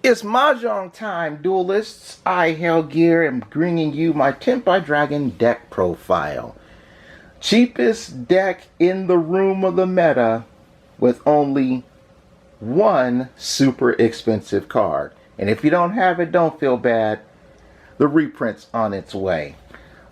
It's Mahjong time, duelists. I, Hell Gear, am bringing you my Tenpai Dragon deck profile. Cheapest deck in the room of the meta with only one super expensive card. And if you don't have it, don't feel bad. The reprint's on its way.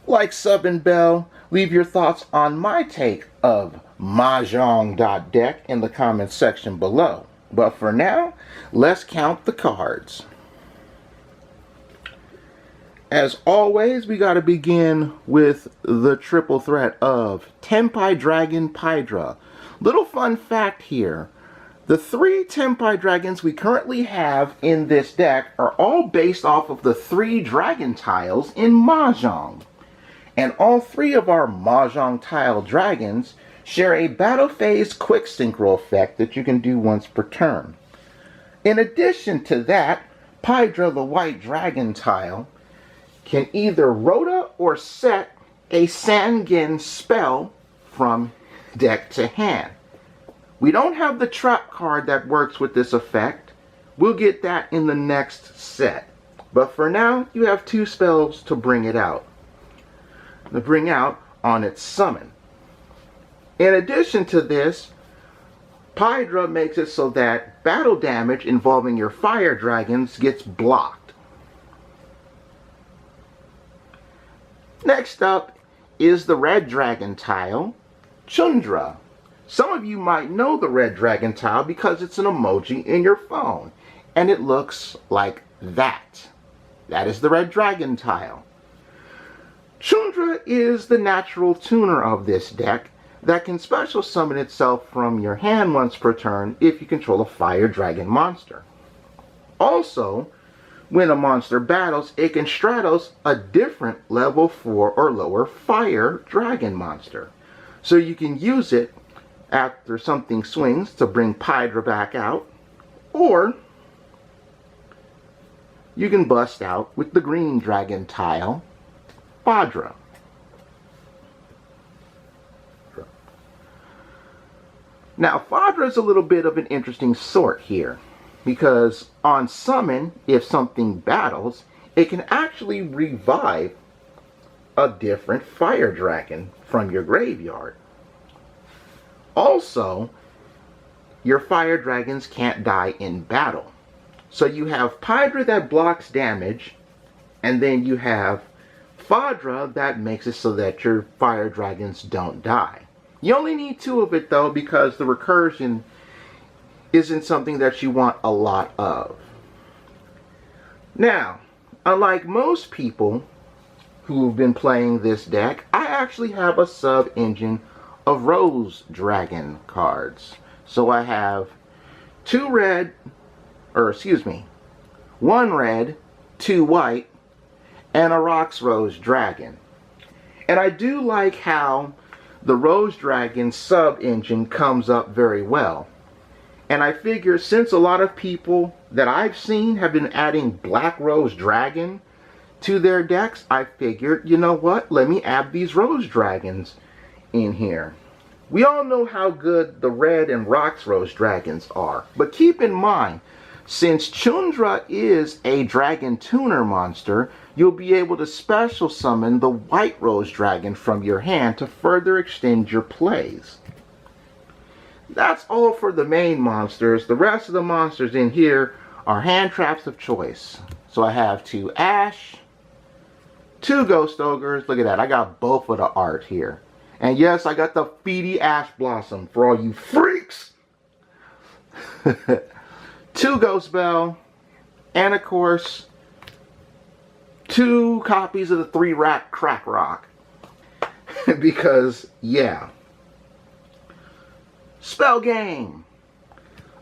Like, sub, and bell. Leave your thoughts on my take of Mahjong.deck in the comments section below. But for now, let's count the cards. As always, we got to begin with the triple threat of Tenpai Dragon Pydra. Little fun fact here. The three Tenpai Dragons we currently have in this deck are all based off of the three dragon tiles in Mahjong. And all three of our Mahjong tile dragons share a battle phase quick synchro effect that you can do once per turn. In addition to that, Pydra, the white dragon tile, can either rota or set a Sangen spell from deck to hand. We don't have the trap card that works with this effect. We'll get that in the next set. But for now, you have two spells to bring it out. To bring out on its summon. In addition to this, Pydra makes it so that battle damage involving your fire dragons gets blocked. Next up is the red dragon tile, Chundra. Some of you might know the red dragon tile because it's an emoji in your phone, and it looks like that. That is the red dragon tile. Chundra is the natural tuner of this deck that can special summon itself from your hand once per turn if you control a fire dragon monster. Also, when a monster battles, it can Stratos a different level 4 or lower fire dragon monster. So you can use it after something swings to bring Pydra back out, or you can bust out with the green dragon tile, Pydra. Now, Pydra is a little bit of an interesting sort here, because on summon, if something battles, it can actually revive a different fire dragon from your graveyard. Also, your fire dragons can't die in battle. So you have Pydra that blocks damage, and then you have Pydra that makes it so that your fire dragons don't die. You only need two of it though, because the recursion isn't something that you want a lot of. Now, unlike most people who've been playing this deck, I actually have a sub-engine of Rose Dragon cards. So I have one red, two white, and a Rocks Rose Dragon. And I do like how the Rose Dragon sub-engine comes up very well. And I figure since a lot of people that I've seen have been adding Black Rose Dragon to their decks, I figured, you know what, let me add these Rose Dragons in here. We all know how good the red and Rocks Rose Dragons are, but keep in mind, since Chundra is a dragon tuner monster, you'll be able to special summon the white Rose Dragon from your hand to further extend your plays. That's all for the main monsters. The rest of the monsters in here are hand traps of choice. So I have two Ash, two Ghost Ogres. Look at that, I got both of the art here. And yes, I got the Feedy Ash Blossom for all you freaks. Two Ghost Bell, and of course, two copies of the 3-rack Crack Rock. Because, yeah. Spell game.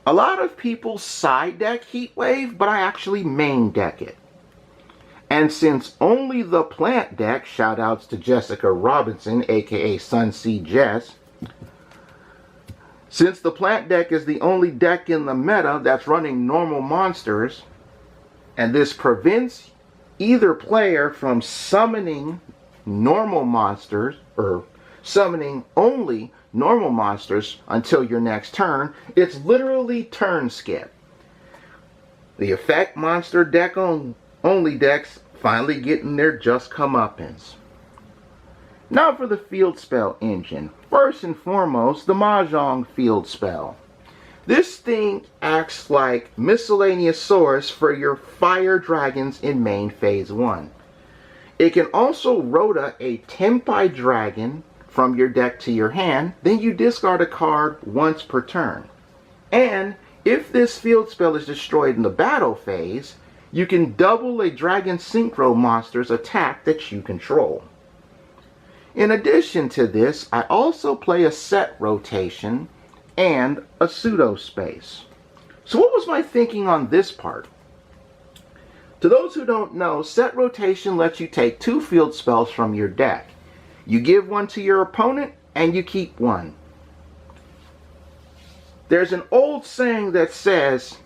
A lot of people side deck Heatwave, but I actually main deck it. And since only the plant deck, shoutouts to Jessica Robinson, aka Sunsea Jess, since the plant deck is the only deck in the meta that's running normal monsters, and this prevents either player from summoning normal monsters, or summoning only normal monsters until your next turn, it's literally turn skip. The effect monster deck only decks finally getting their just comeuppance. Now for the field spell engine. First and foremost, the Mahjong field spell. This thing acts like miscellaneous source for your fire dragons in main phase 1. It can also rota a Tenpai dragon from your deck to your hand, then you discard a card once per turn. And if this field spell is destroyed in the battle phase, you can double a Dragon Synchro monster's attack that you control. In addition to this, I also play a set rotation and a pseudo space. So what was my thinking on this part? To those who don't know, set rotation lets you take 2 field spells from your deck. You give one to your opponent and you keep one. There's an old saying that says,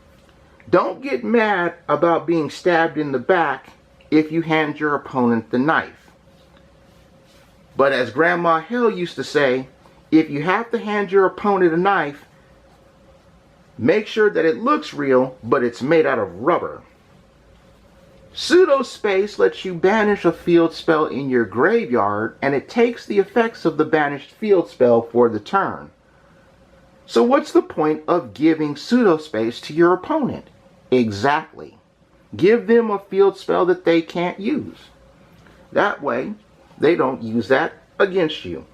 don't get mad about being stabbed in the back if you hand your opponent the knife. But as Grandma Hill used to say, if you have to hand your opponent a knife, make sure that it looks real, but it's made out of rubber. Pseudo space lets you banish a field spell in your graveyard, and it takes the effects of the banished field spell for the turn. So what's the point of giving pseudo space to your opponent? Exactly. Give them a field spell that they can't use. That way, they don't use that against you.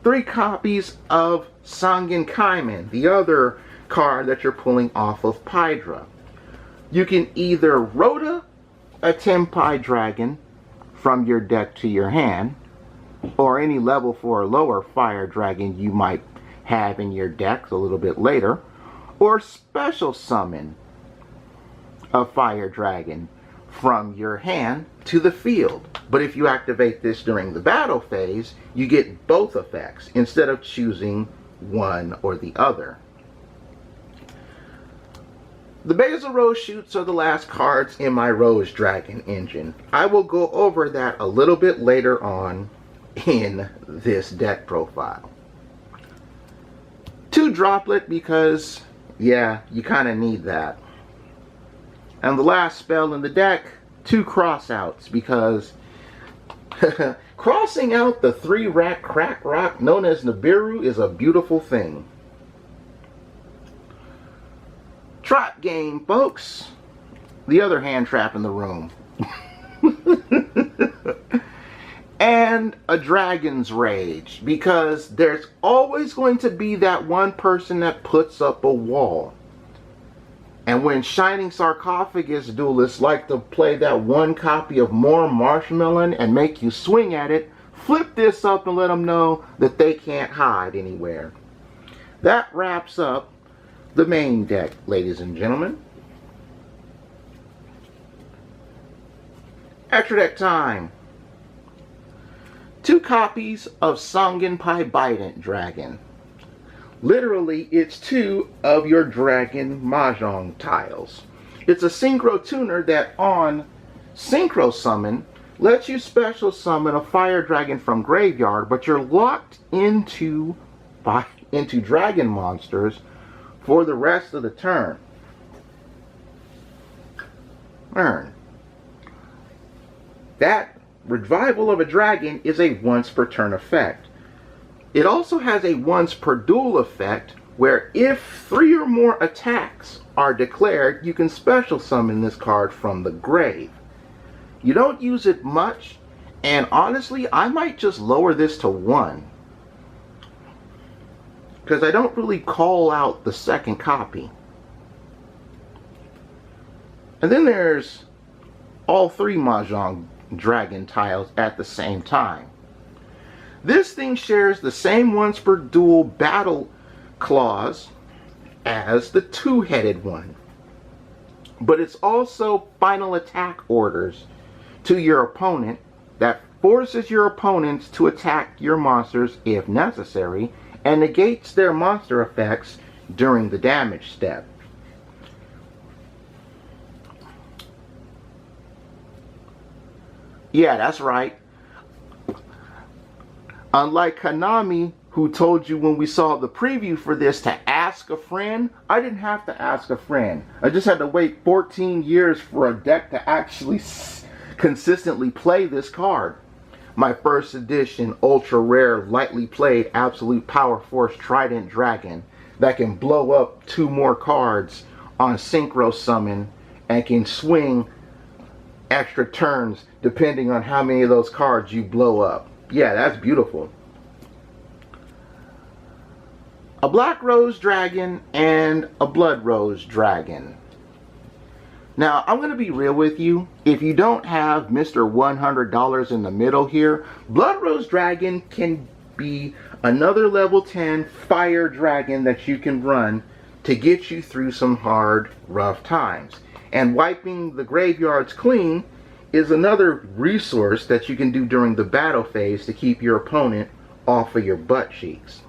Three copies of Sangen Kaiman, the other card that you're pulling off of Pydra. You can either rota a Tenpai dragon from your deck to your hand, or any level 4 or lower fire dragon you might have in your deck a little bit later, or special summon a fire dragon from your hand to the field. But if you activate this during the battle phase, you get both effects instead of choosing one or the other. The Basil Rose Shoots are the last cards in my Rose Dragon engine. I will go over that a little bit later on in this deck profile. 2 Droplet because, yeah, you kind of need that. And the last spell in the deck, 2 Crossouts because crossing out the 3-rack crack rock known as Nibiru is a beautiful thing. Trap game, folks. The other hand trap in the room. And a Dragon's Rage, because there's always going to be that one person that puts up a wall. And when Shining Sarcophagus duelists like to play that one copy of More Marshmallow and make you swing at it, flip this up and let them know that they can't hide anywhere. That wraps up the main deck, ladies and gentlemen. Extra deck time. 2 copies of Sangenpai Bident Dragon. Literally, it's 2 of your Dragon Mahjong tiles. It's a Synchro tuner that on Synchro Summon lets you special summon a fire dragon from graveyard, but you're locked into dragon monsters for the rest of the turn. That revival of a dragon is a once per turn effect. It also has a once per duel effect where if 3 or more attacks are declared, you can special summon this card from the grave. You don't use it much, and honestly, I might just lower this to 1. Because I don't really call out the second copy. And then there's all 3 Mahjong Dragon tiles at the same time. This thing shares the same once per duel battle clause as the 2-headed one. But it's also final attack orders to your opponent that forces your opponents to attack your monsters if necessary, and negates their monster effects during the damage step. Yeah, that's right. Unlike Konami who told you when we saw the preview for this to ask a friend. I didn't have to ask a friend. I just had to wait 14 years for a deck to actually consistently play this card. My first edition, ultra rare, lightly played, absolute power force Trident Dragon that can blow up 2 more cards on synchro summon and can swing extra turns depending on how many of those cards you blow up. Yeah, that's beautiful. A Black Rose Dragon and a Blood Rose Dragon. Now, I'm going to be real with you. If you don't have Mr. $100 in the middle here, Blood Rose Dragon can be another level 10 fire dragon that you can run to get you through some hard, rough times. And wiping the graveyards clean is another resource that you can do during the battle phase to keep your opponent off of your butt cheeks.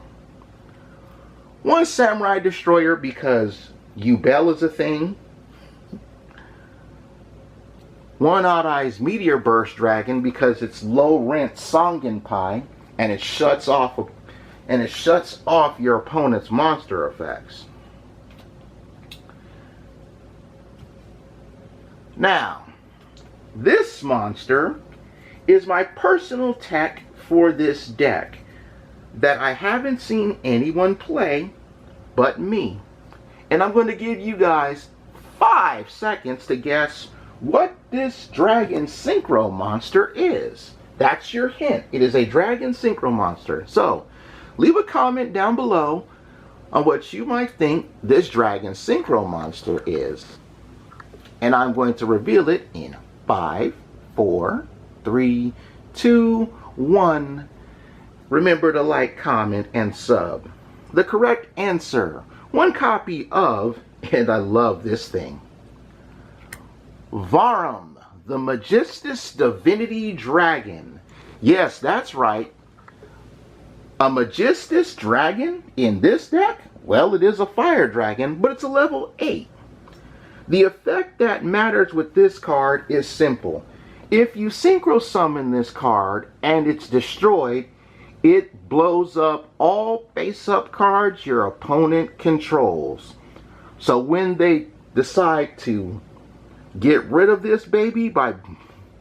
One Samurai Destroyer because Yubel is a thing. One Odd Eyes Meteor Burst Dragon because it's low rent Songenpai and it shuts off your opponent's monster effects. Now, this monster is my personal tech for this deck that I haven't seen anyone play but me. And I'm going to give you guys 5 seconds to guess what this dragon synchro monster is. That's your hint. It is a dragon synchro monster. So, leave a comment down below on what you might think this dragon synchro monster is. And I'm going to reveal it in 5, 4, 3, 2, 1. Remember to like, comment, and sub. The correct answer, 1 copy of, and I love this thing, Varum, the Magistus Divinity Dragon. Yes, that's right. A Magistus Dragon in this deck? Well, it is a fire dragon, but it's a level 8. The effect that matters with this card is simple. If you synchro summon this card and it's destroyed, it blows up all face-up cards your opponent controls. So when they decide to get rid of this baby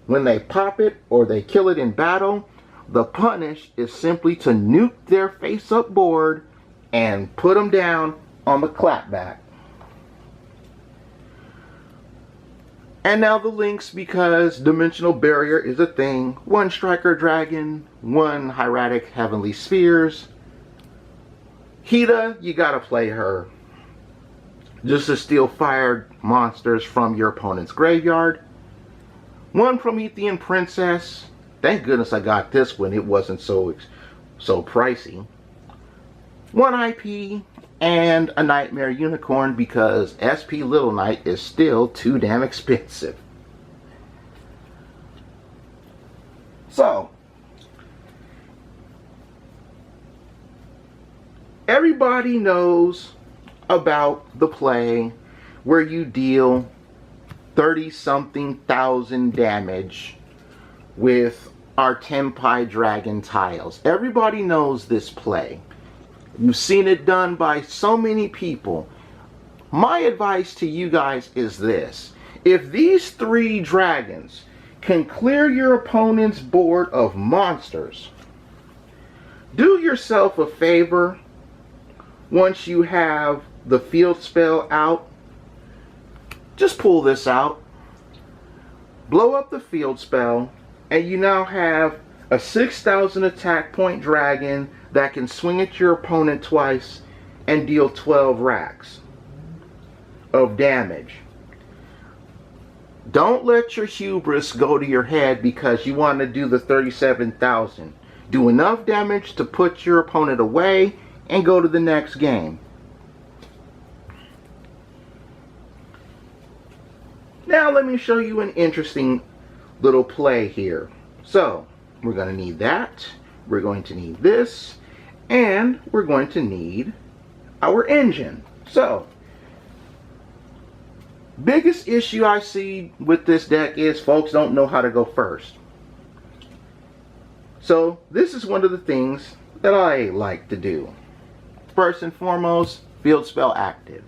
when they pop it or they kill it in battle, the punish is simply to nuke their face-up board and put them down on the clapback. And now the links, because Dimensional Barrier is a thing. 1 Striker Dragon, 1 Hieratic Heavenly Spheres. Hida, you gotta play her just to steal fire monsters from your opponent's graveyard. 1 Promethean Princess. Thank goodness I got this one. It wasn't so pricey. 1 IP and a Nightmare Unicorn because SP Little Knight is still too damn expensive. So, everybody knows about the play where you deal 30-something thousand damage with our Tenpai Dragon tiles. Everybody knows this play. You've seen it done by so many people. My advice to you guys is this. If these 3 dragons can clear your opponent's board of monsters, do yourself a favor once you have the field spell out. Just pull this out, blow up the field spell, and you now have a 6,000 attack point dragon that can swing at your opponent twice and deal 12 racks of damage. Don't let your hubris go to your head because you want to do the 37,000. Do enough damage to put your opponent away and go to the next game. Now let me show you an interesting little play here. So, we're going to need that. We're going to need this. And we're going to need our engine. So, biggest issue I see with this deck is folks don't know how to go first. So, this is one of the things that I like to do. First and foremost, field spell active.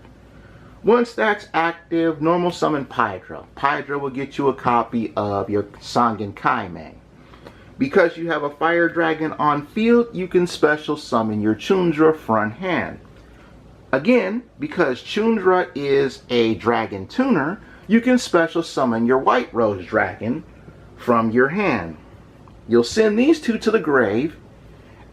Once that's active, normal summon Pydra. Pydra will get you a copy of your Sangen Kaimei. Because you have a fire dragon on field, you can special summon your Chundra front hand. Again, because Chundra is a dragon tuner, you can special summon your White Rose dragon from your hand. You'll send these two to the grave,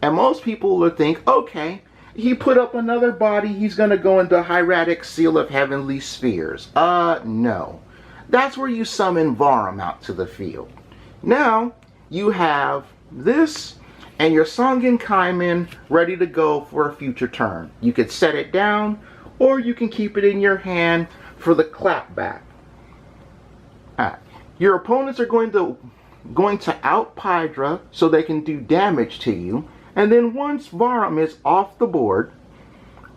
and most people will think, okay, he put up another body, he's going to go into Hieratic Seal of Heavenly Spheres. No. That's where you summon Varum out to the field. Now, you have this and your Sangen Kaimen ready to go for a future turn. You could set it down, or you can keep it in your hand for the clapback. Your opponents are going to out Pydra so they can do damage to you, and then once Varum is off the board,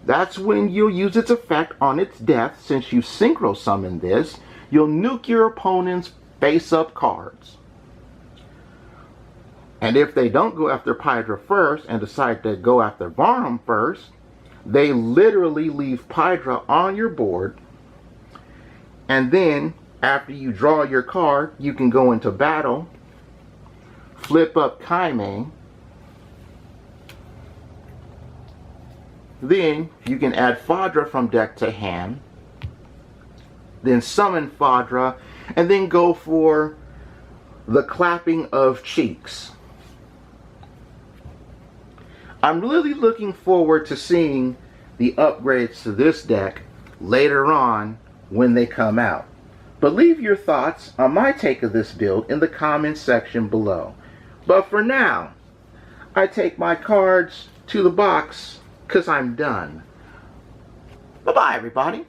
that's when you'll use its effect on its death. Since you synchro summoned this, you'll nuke your opponent's face-up cards. And if they don't go after Pydra first and decide to go after Varum first, they literally leave Pydra on your board, and then after you draw your card, you can go into battle, flip up Kaimei, then you can add Fadra from deck to hand, then summon Fadra, and then go for the clapping of cheeks. I'm really looking forward to seeing the upgrades to this deck later on when they come out. But leave your thoughts on my take of this build in the comments section below. But for now, I take my cards to the box because I'm done. Bye-bye, everybody.